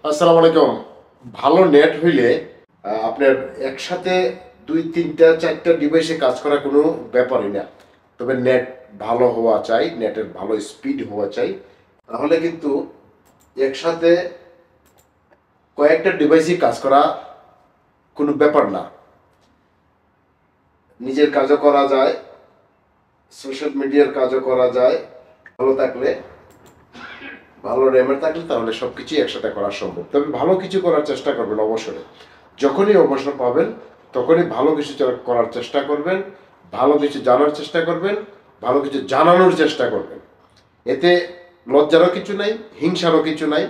আসসালামু আলাইকুম। ভালো নেট হইলে আপনার একসাথে 2 3 4টা ডিভাইসে কাজ করা কোনো ব্যাপারই না। তবে নেট ভালো হওয়া চাই, নেটের ভালো স্পিড হওয়া চাই। তাহলে কিন্তু একসাথে কয়েকটা ডিভাইসে কাজ করা কোনো ব্যাপার না। নিজের কাজও করা যায়, সোশ্যাল মিডিয়ার কাজও করা যায়। ভালো থাকলে, ভালো র্যামের থাকলে তাহলে সবকিছুই একসাথে করা সম্ভব। তবে ভালো কিছু করার চেষ্টা করবেন অবসরে। যখনই অবসর পাবেন তখনই ভালো কিছু করার চেষ্টা করবেন, ভালো কিছু জানার চেষ্টা করবেন, ভালো কিছু জানানোর চেষ্টা করবেন। এতে লজ্জারও কিছু নাই, হিংসারও কিছু নাই।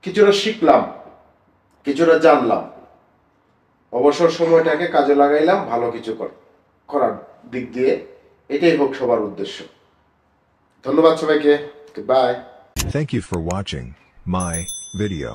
কিছুটা শিখলাম, কিছুটা জানলাম, অবসর সময়টাকে কাজে লাগাইলাম ভালো কিছু করার দিক দিয়ে। এটাই হোক সবার উদ্দেশ্য। ধন্যবাদ সবাইকে। By. Thank you for watching my video.